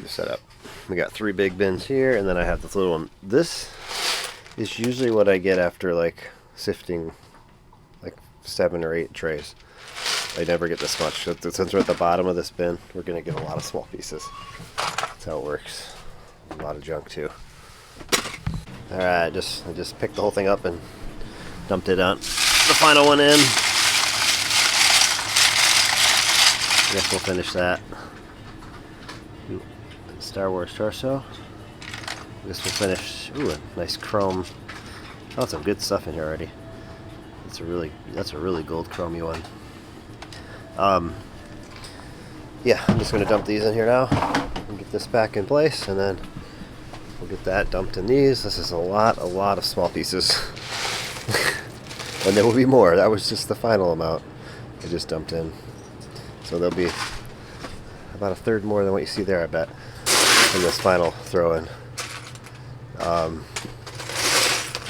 to set up. We got 3 big bins here, and then I have this little one. This is usually what I get after like sifting like 7 or 8 trays. I never get this much. Since we're at the bottom of this bin, we're gonna get a lot of small pieces. That's how it works. A lot of junk too. All right, I just picked the whole thing up and dumped it on the final one in. I guess we'll finish that. Ooh, Star Wars torso. I guess we'll finish. Ooh, a nice chrome. Oh, some good stuff in here already. That's a really gold chromey one. Yeah, I'm just gonna dump these in here now and get this back in place, and then we'll get that dumped in these. This is a lot of small pieces. And there will be more. That was just the final amount I just dumped in. So there'll be about a third more than what you see there, I bet, in this final throw-in.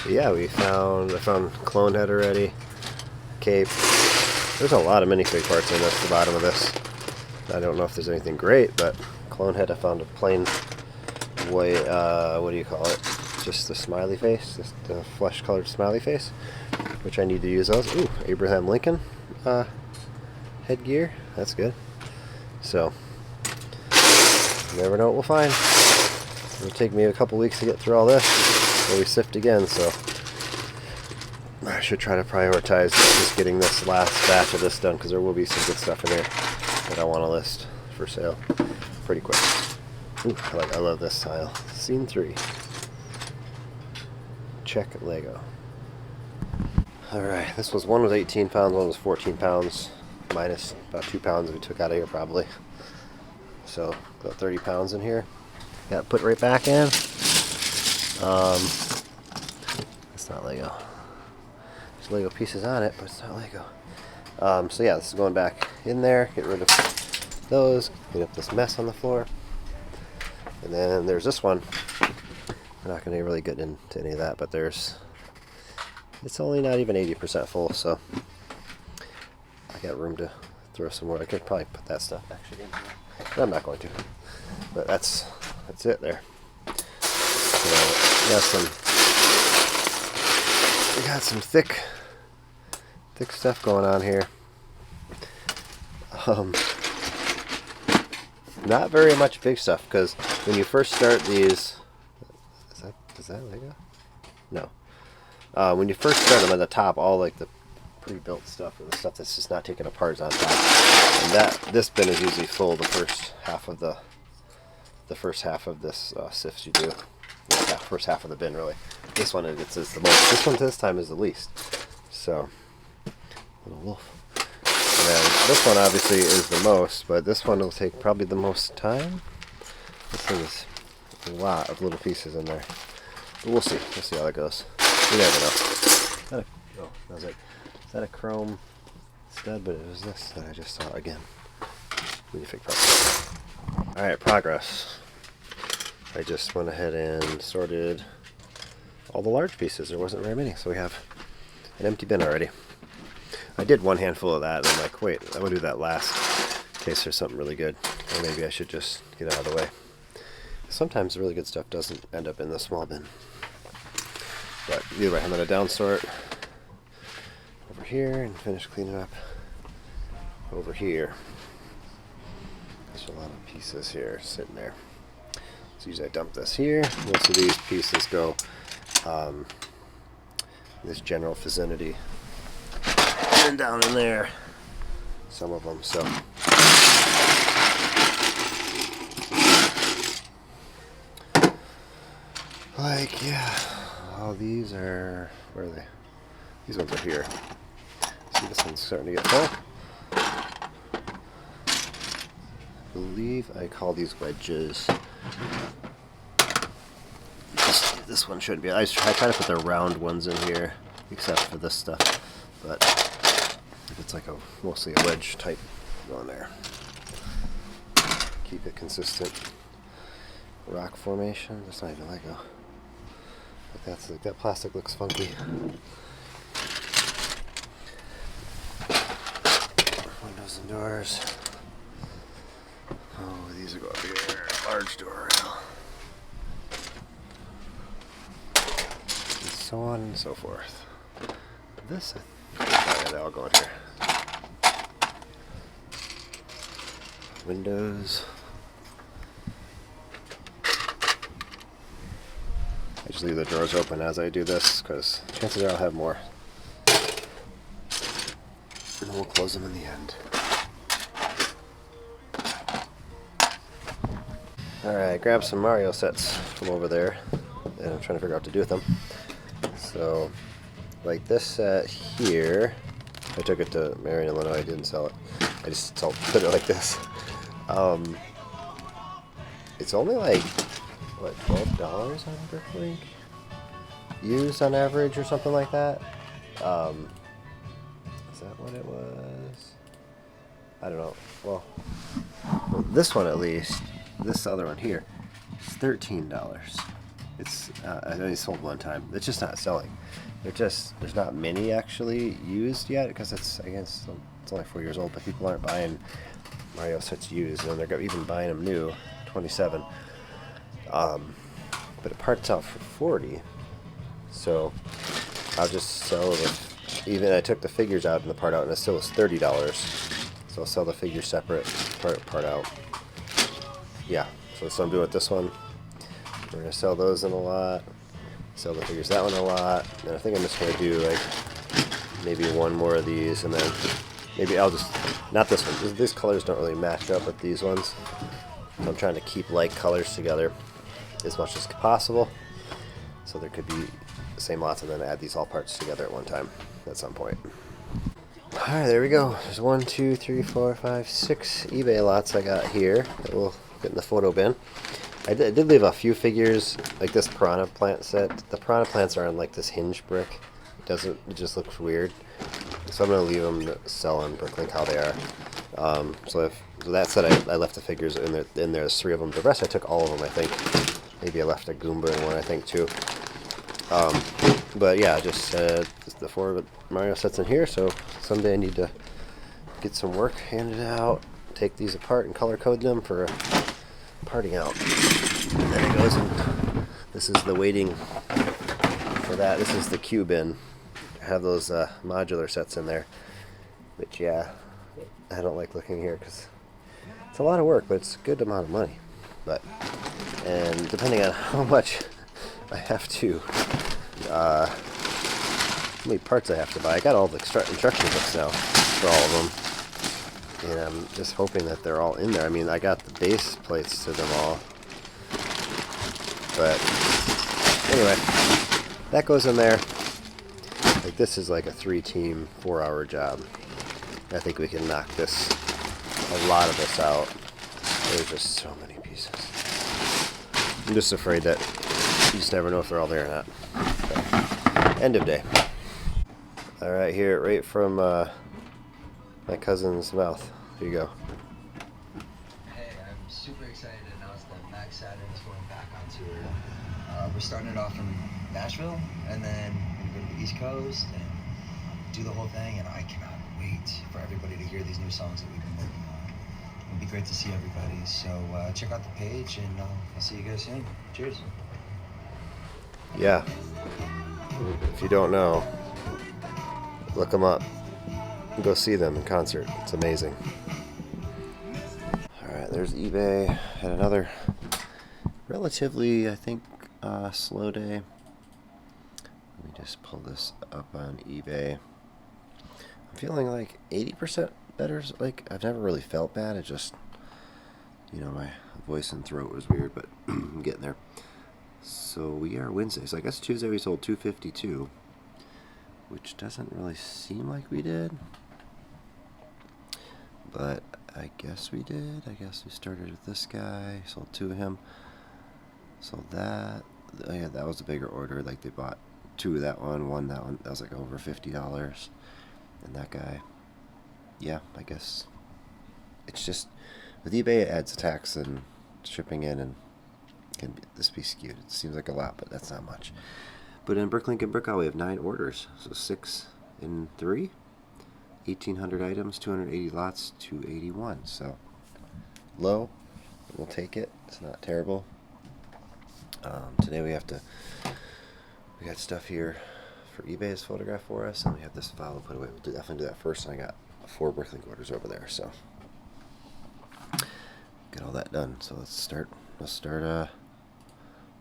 Yeah, I found clone head already, cape. There's a lot of minifig parts in this, the bottom of this. I don't know if there's anything great, but clone head, I found a plain white, what do you call it? Just the smiley face, just the flesh-colored smiley face, which I need to use those. Ooh, Abraham Lincoln headgear. That's good. So, you never know what we'll find. It'll take me a couple weeks to get through all this before we sift again, so I should try to prioritize just getting this last batch of this done, because there will be some good stuff in here that I want to list for sale pretty quick. Ooh, I love this tile. Scene 3. Check Lego. Alright, one was 18 pounds, one was 14 pounds, minus about 2 pounds we took out of here probably. So, got 30 pounds in here. Got to put right back in. It's not Lego. There's Lego pieces on it, but it's not Lego. So yeah, this is going back in there. Get rid of those. Clean up this mess on the floor. And then there's this one. I'm not going to really get into any of that, but it's only not even 80% full, so I got room to throw some more. I could probably put that stuff actually in here, but I'm not going to. But that's it there. So we got some thick stuff going on here. Not very much big stuff, because when you first start these, is that Lego? No. When you first start them at the top, all like the pre-built stuff, or the stuff that's just not taken apart is on top. And this bin is usually full the first half of this sifts you do. Yeah, first half of the bin really. This one is the most. This one this time is the least. So, little wolf. And then this one obviously is the most, but this one will take probably the most time. This thing is a lot of little pieces in there. But we'll see. We'll see how that goes. You never know. Is that a chrome stud? But it was this that I just saw again. Alright, progress. I just went ahead and sorted all the large pieces. There wasn't very many, so we have an empty bin already. I did one handful of that, and I'm like, wait, I will do that last in case there's something really good. Or maybe I should just get out of the way. Sometimes the really good stuff doesn't end up in the small bin. But either way, I'm going to down sort over here and finish cleaning up over here. There's a lot of pieces here sitting there. So usually I dump this here. Most of these pieces go this general vicinity and down in there. Some of them. So like, yeah. Oh, these are, where are they? These ones are here. See, this one's starting to get full. I believe I call these wedges. This one should be. I try to put the round ones in here, except for this stuff. But it's like mostly a wedge type going there. Keep it consistent. Rock formation. That's not even Lego. But that plastic looks funky. Windows and doors. Oh, these will go up here. Large door rail. And so on and so forth. This, yeah, they all go in here. Windows. I just leave the drawers open as I do this because chances are I'll have more. And then we'll close them in the end. Alright, grab some Mario sets from over there, and I'm trying to figure out what to do with them. So, like this set here, I took it to Marion, Illinois, I didn't sell it. I just put it like this. It's only like, what, $12 on Bricklink? Used on average or something like that. Is that what it was? I don't know. Well, this one at least. This other one here is $13. It's I only sold one time. It's just not selling. There's not many actually used yet because it's only 4 years old, but people aren't buying Mario sets used, and they're even buying them new, 27. But it parts out for 40. So I'll just sell the. Even I took the figures out and the part out, and it still was $30. So I'll sell the figures separate, part out. Yeah, so that's what I'm doing with this one. We're going to sell those in a lot, sell the figures that one a lot, and I think I'm just going to do like maybe one more of these, and then maybe I'll just, not this one, these colors don't really match up with these ones, so I'm trying to keep like colors together as much as possible, so there could be the same lots, and then add these all parts together at one time at some point. Alright, there we go. There's 1, 2, 3, 4, 5, 6 eBay lots I got here that will get in the photo bin. I did leave a few figures, like this piranha plant set. The piranha plants are on like this hinge brick. It just looks weird. So I'm going to leave them to sell on Bricklink how they are. So that said, I left the figures in there. There's 3 of them. The rest I took all of them, I think. Maybe I left a Goomba in one, I think, too. But yeah, just the 4 Mario sets in here. So someday I need to get some work handed out, take these apart and color code them for parting out. And then it goes in. This is the waiting for that. This is the queue bin. I have those modular sets in there. But yeah, I don't like looking here because it's a lot of work, but it's a good amount of money. And depending on how much I have to, how many parts I have to buy. I got all the instruction books now for all of them. And I'm just hoping that they're all in there. I mean, I got the base plates to them all. But anyway, that goes in there. Like, this is like a 3-team, 4-hour job. I think we can knock a lot of this out. There's just so many pieces. I'm just afraid that you just never know if they're all there or not. But, end of day. Alright, here, right from my cousin's mouth. Here you go. Hey, I'm super excited to announce that Max Saturn is going back on tour. We're starting it off in Nashville, and then we're going to go to the East Coast and do the whole thing, and I cannot wait for everybody to hear these new songs that we've been working on. It'll be great to see everybody, so check out the page, and I'll see you guys soon. Cheers. Yeah. If you don't know, look them up. Go see them in concert. It's amazing. Alright, there's eBay. Had another relatively, I think, slow day. Let me just pull this up on eBay. I'm feeling like 80% better. Like, I've never really felt bad. It just, my voice and throat was weird, but I'm getting there. So we are Wednesday. So I guess Tuesday we sold 252, which doesn't really seem like we did. But I guess we did. I guess we started with this guy, sold 2 of him. Sold that. Oh yeah, that was a bigger order. Like, they bought 2 of that one, that one. That was like over $50. And that guy, yeah, I guess it's just with eBay it adds a tax and shipping in, and this be skewed. It seems like a lot, but that's not much. But in Bricklink and Brickowl we have 9 orders, so 6 in 3. 1,800 items, 280 lots, 281. So low, we'll take it. It's not terrible. Today we got stuff here for eBay's photograph for us, and we have this file to put away. We'll definitely do that first. And I got 4 Bricklink orders over there, so get all that done. So let's start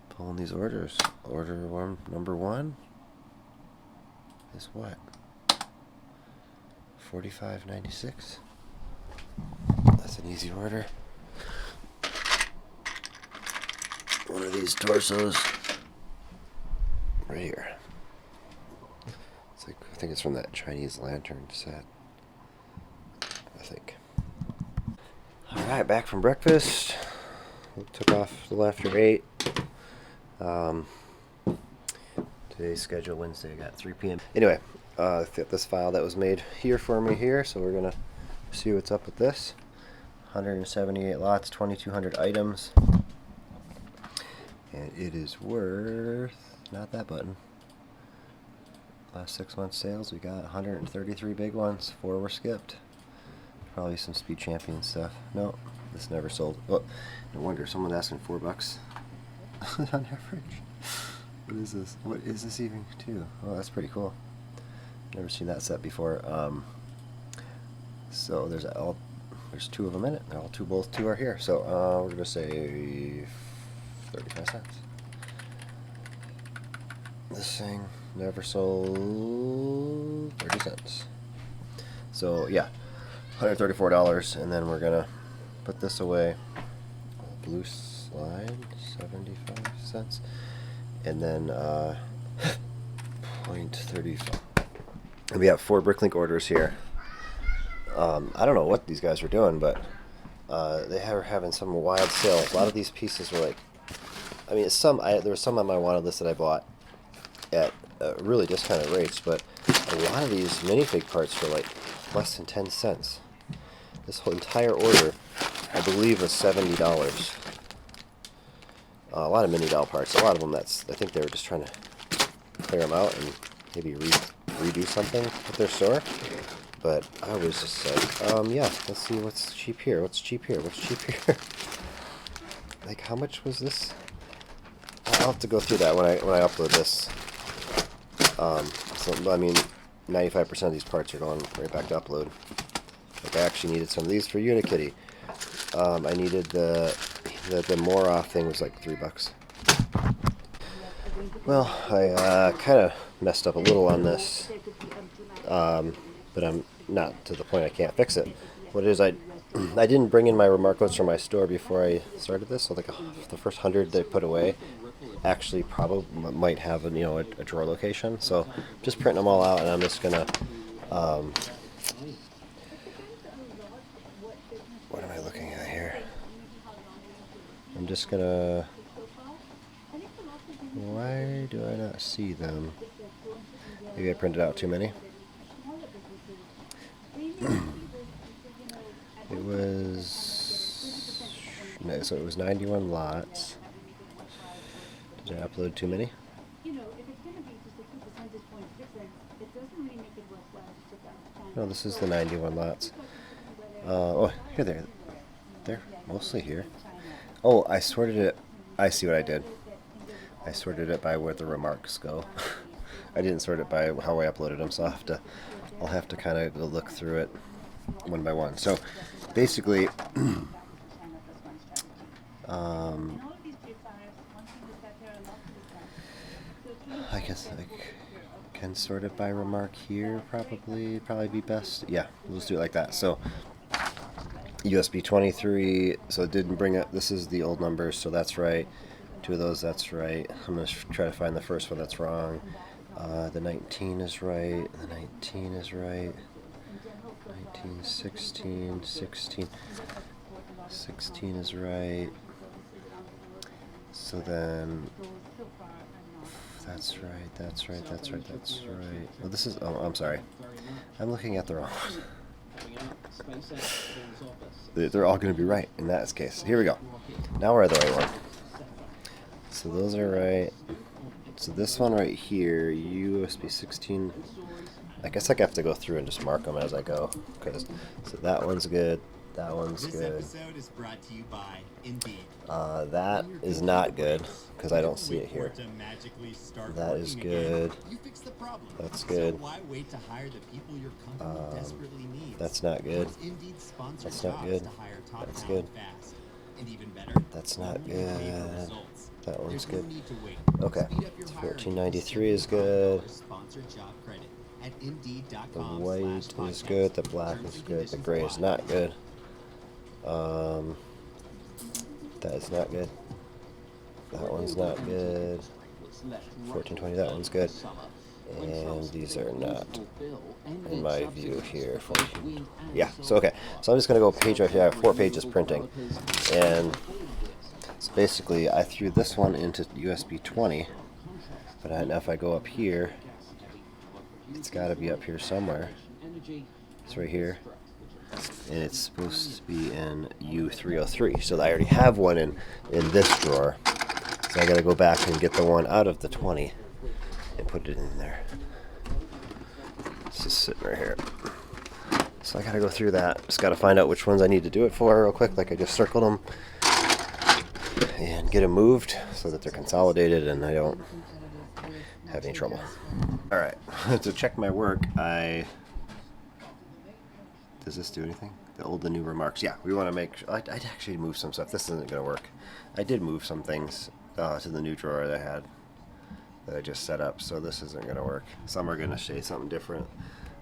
pulling these orders. Number 1 is what? $45.96. That's an easy order. One of these torsos right here. It's like, I think it's from that Chinese lantern set, I think. Alright, back from breakfast. We took off a little after 8. Today's schedule Wednesday. I got 3 p.m. Anyway, this file that was made here for me here, so we're gonna see what's up with this. 178 lots, 2,200 items, and it is worth, not that button. Last 6 months sales, we got 133 big ones. 4 were skipped. Probably some Speed Champion stuff. No, this never sold. Oh, no wonder someone's asking $4 on average. What is this? What is this even too? Oh, that's pretty cool. Never seen that set before. So there's 2 of them in it. They're all both two are here. So we're gonna say 35 cents. This thing never sold 30 cents. So yeah, $134, and then we're gonna put this away. Blue slide, 75 cents, and then 0.35. And we have 4 Bricklink orders here. I don't know what these guys were doing, but they were having some wild sale. A lot of these pieces were like, I mean, there were some on my wanted list that I bought at really discounted rates, but a lot of these minifig parts were like less than 10 cents. This whole entire order, I believe, was $70. A lot of mini doll parts. A lot of them, I think they were just trying to clear them out and maybe redo something at their store. But I was just like, yeah, let's see what's cheap here. What's cheap here? What's cheap here? Like, how much was this? I'll have to go through that when I upload this. So I mean, 95% of these parts are going right back to upload. Like, I actually needed some of these for Unikitty. I needed the more off thing was like $3. Well, I kind of messed up a little on this, but I'm not to the point I can't fix it. What it is, I didn't bring in my remark codes from my store before I started this, so like the first 100 they put away actually probably might have a drawer location. So just printing them all out, and I'm just gonna what am I looking at here? I'm just gonna, why do I not see them? Maybe I printed out too many. It was, so it was 91 lots. Did I upload too many? No, this is the 91 lots. Oh, here they're mostly here. Oh, I sorted it. I see what I did. I sorted it by where the remarks go. I didn't sort it by how I uploaded them, so I'll have to kind of look through it one by one. So basically, I guess I can sort it by remark here. Probably be best. Yeah, we'll just do it like that. So USB 23. So it didn't bring it. This is the old numbers, so that's right. 2 of those, that's right. I'm gonna try to find the first one that's wrong. The 19 is right. The 19 is right. 19, 16, 16. 16 is right. So then, that's right, that's right, that's right, that's right. Well, this is, oh, I'm sorry. I'm looking at the wrong one. They're all going to be right in that case. Here we go. Now we're at the right one. So those are right. So this one right here, USB 16. I guess I have to go through and just mark them as I go. So that one's good. That one's This good. episode is brought to you by Indeed. That is not good because I don't see it here. That is good. You fix the problem. That's good. So why wait to hire the people your company desperately needs? That's not good. Indeed sponsors That's not jobs good. to hire top That's talent good. fast. And even better, That's not you pay for good. results. That one's There's no good. need to wait. Okay. Speed up your hiring. 1493 is good. Sponsored job credit at The Indeed.com/podcast. white is good. The black is good. The gray is not good. That is not good. That one's not good. 1420, that one's good. And these are not, in my view here. 14. Yeah, so okay. So I'm just going to go page right here. I have 4 pages printing. And so basically, I threw this one into USB 20. But now if I go up here, it's got to be up here somewhere. It's right here. And it's supposed to be in U303. So I already have one in this drawer. So I got to go back and get the one out of the 20 and put it in there. It's just sitting right here. So I got to go through that. Just got to find out which ones I need to do it for real quick. Like I just circled them and get them moved so that they're consolidated and I don't have any trouble. All right, to check my work, does this do anything? The new remarks. Yeah, we want to make sure. I'd actually move some stuff. This isn't going to work. I did move some things to the new drawer that I had that I just set up, so this isn't going to work. Some are going to say something different,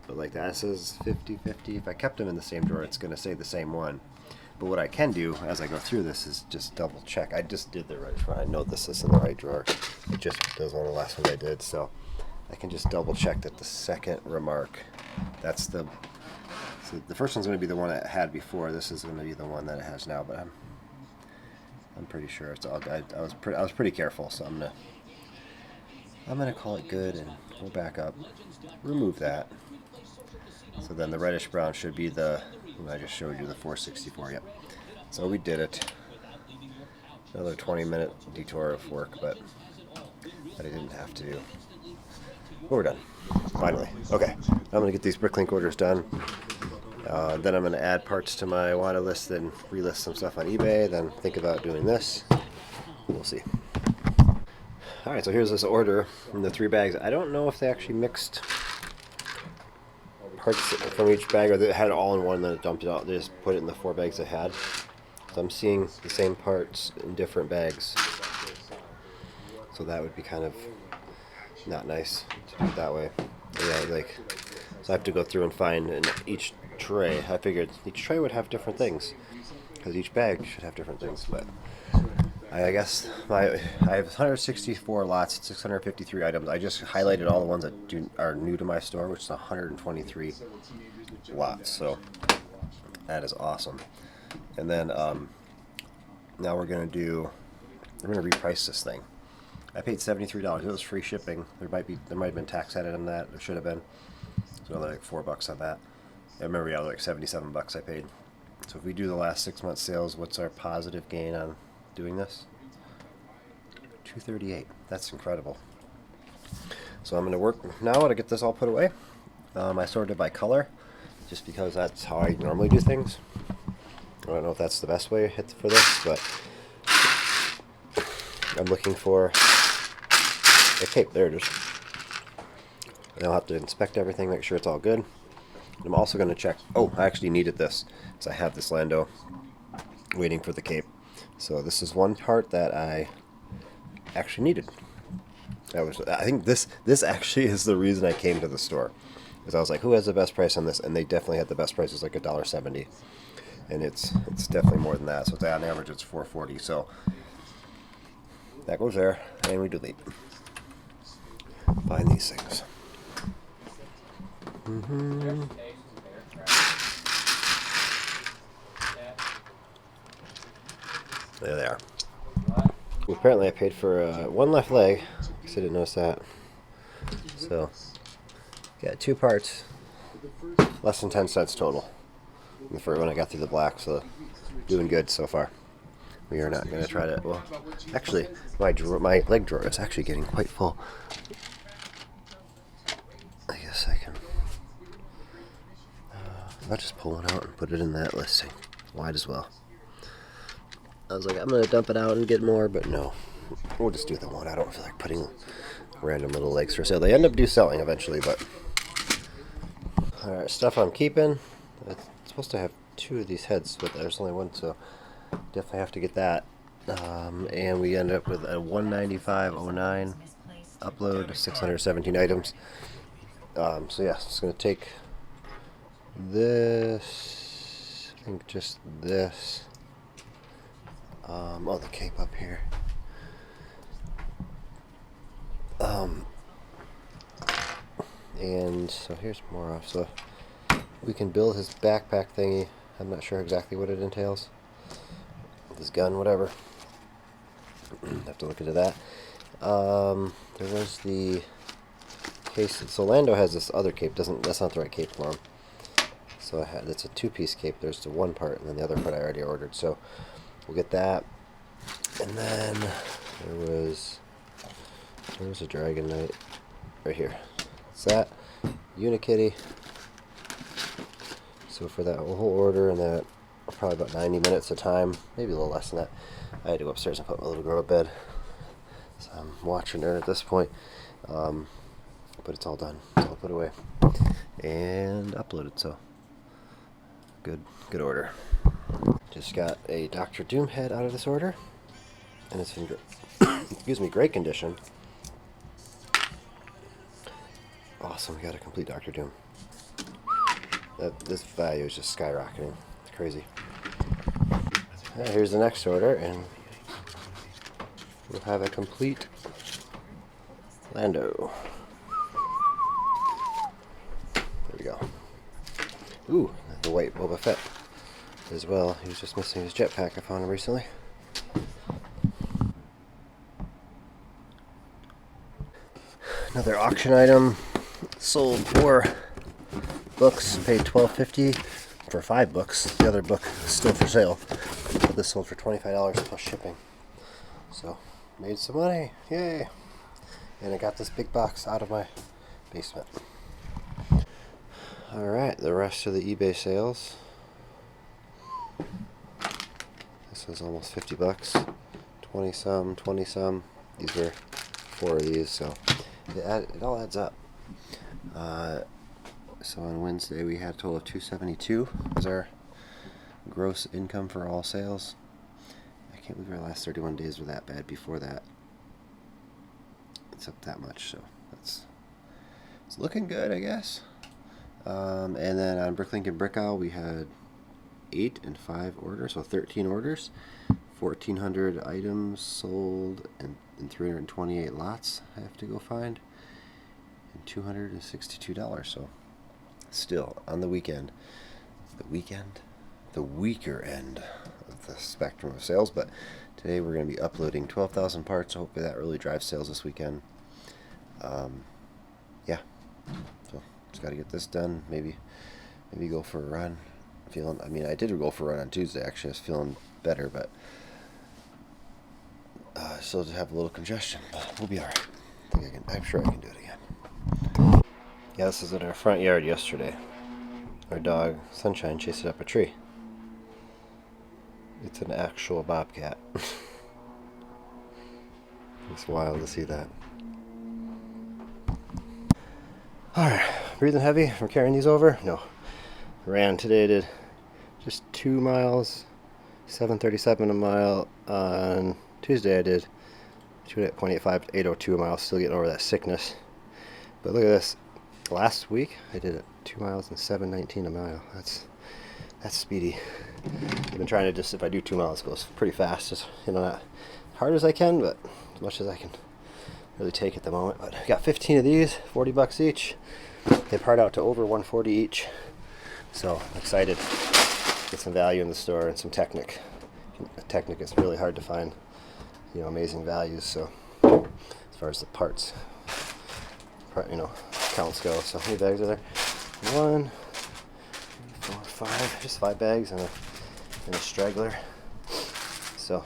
but like that says 50/50. If I kept them in the same drawer, it's going to say the same one. But what I can do as I go through this is just double check. I just did the right drawer. I know this is in the right drawer. It just was one of the last ones I did, so I can just double check that the second remark, that's the. So the first one's going to be the one it had before. This is going to be the one that it has now, but I'm pretty sure it's all good. I was pretty careful, so I'm gonna call it good and go back up, remove that. So then the reddish brown should be the I just showed you, the 464. Yep. So we did it. Another 20-minute detour of work, but that I didn't have to do. But we're done. Finally. Okay. I'm gonna get these Bricklink orders done. Then I'm going to add parts to my wanted list, then relist some stuff on eBay, then think about doing this. We'll see. Alright, so here's this order in the 3 bags. I don't know if they actually mixed parts from each bag, or they had it all in one, then dumped it out. They just put it in the 4 bags they had. So I'm seeing the same parts in different bags. So that would be kind of not nice to do it that way. But yeah, so I have to go through and find in each tray. I figured each tray would have different things because each bag should have different things, but I guess I have 164 lots, 653 items. I just highlighted all the ones that are new to my store, which is 123 lots, so that is awesome. And then now we're going to reprice this thing. I paid $73. It was free shipping. There might have been tax added on that. There should have been. So another like $4 on that. I remember, like $77 I paid. So if we do the last 6 months sales, what's our positive gain on doing this? $238. That's incredible. So I'm going to work now to get this all put away. I sorted by color, just because that's how I normally do things. I don't know if that's the best way for this, but I'm looking for a cape. There it is. And I'll have to inspect everything, make sure it's all good. I'm also going to check. Oh, I actually needed this, because I have this Lando waiting for the cape. So this is one part that I actually needed. I think this actually is the reason I came to the store, because I was like, who has the best price on this? And they definitely had the best price. It's like $1.70, and it's definitely more than that. So on average, it's $4.40. So that goes there, and we delete. Find these things. There they are. Apparently I paid for one left leg. I guess I didn't notice that. So, yeah, 2 parts. Less than 10 cents total. And the first one I got through the black, so doing good so far. We are not going to try to, well, actually, my leg drawer is actually getting quite full. I guess I can, I'll just pull one out and put it in that listing. Might as well. I was like, I'm gonna dump it out and get more, but no. We'll just do the one. I don't feel like putting random little legs for sale. They end up selling eventually, but... Alright, stuff I'm keeping. It's supposed to have 2 of these heads, but there's only 1, so definitely have to get that. And we end up with a 195.09 upload, 617 items. So yeah, it's going to take this, I think just this, oh, the cape up here. And so here's more off. So we can build his backpack thingy. I'm not sure exactly what it entails. His gun, whatever. Have to look into that. There was the case. So Lando has this other cape. That's not the right cape for him. So it's a 2-piece cape. There's the one part, and then the other part I already ordered. So we'll get that. And then there was a Dragon Knight right here. It's that Unikitty. So for that whole order, and that probably about 90 minutes of time, maybe a little less than that. I had to go upstairs and put my little girl to bed. So I'm watching her at this point. But it's all done. It's all put away and uploaded. So good order. Just got a Dr. Doom head out of this order, and it's in great condition. Awesome, we got a complete Dr. Doom. This value is just skyrocketing. It's crazy. Here's the next order, and we'll have a complete Lando. There we go. Ooh, the white Boba Fett as well. He was just missing his jetpack. I found him recently. Another auction item. Sold 4 books. Paid $12.50 for 5 books. The other book is still for sale. But this sold for $25 plus shipping. So made some money. Yay! And I got this big box out of my basement. Alright, the rest of the eBay sales. This was almost 50 bucks. 20 some, 20 some. These were 4 of these, so it all adds up. So on Wednesday we had a total of $272 was our gross income for all sales. I can't believe our last 31 days were that bad. Before that, it's up that much, so it's looking good, I guess. And then on Bricklink and Brickowl we had 8 and 5 orders, so 13 orders, 1,400 items sold, and 328 lots I have to go find, and $262. So still on the weekend, the weaker end of the spectrum of sales, but today we're going to be uploading 12,000 parts. Hopefully that really drives sales this weekend. Yeah, so just got to get this done. Maybe go for a run. I did go for a run on Tuesday. Actually, I was feeling better, but still have a little congestion. But we'll be all right. I'm sure I can do it again. Yeah, this is in our front yard yesterday. Our dog, Sunshine, chased it up a tree. It's an actual bobcat. It's wild to see that. Alright, breathing heavy. We're carrying these over? No. Ran today, did just 2 miles, 7:37 a mile. On Tuesday I did 2.85 to 8:02 a mile, still getting over that sickness. But look at this. Last week I did 2 miles and 7:19 a mile. That's speedy. I've been trying to just, if I do 2 miles, go pretty fast. Just, not hard as I can, but as much as I can really take at the moment. But I got 15 of these, 40 bucks each. They part out to over 140 each. So I'm excited. Get some value in the store and some Technic. Technic is really hard to find, amazing values. So as far as the parts, counts go. So how many bags are there? 1, 4, 5, just 5 bags and a straggler. So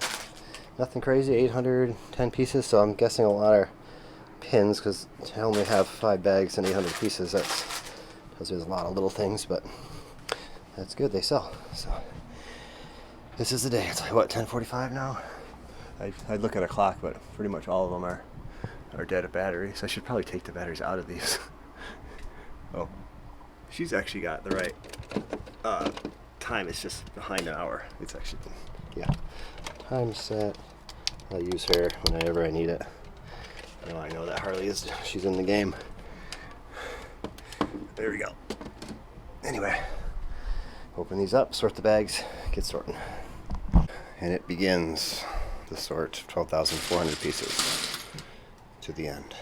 nothing crazy. 810 pieces. So I'm guessing a lot are pins because I only have 5 bags and 800 pieces. That's because there's a lot of little things, but that's good. They sell. So This is the day. It's like, what, 10:45 now? I'd look at a clock, but pretty much all of them are dead of battery, so I should probably take the batteries out of these. Oh, she's actually got the right time. It's just behind an hour. It's actually, yeah, time set. I'll use her whenever I need it. Now I know that Harley she's in the game. There we go. Anyway, open these up, sort the bags, get sorting. And it begins the sort 12,400 pieces to the end.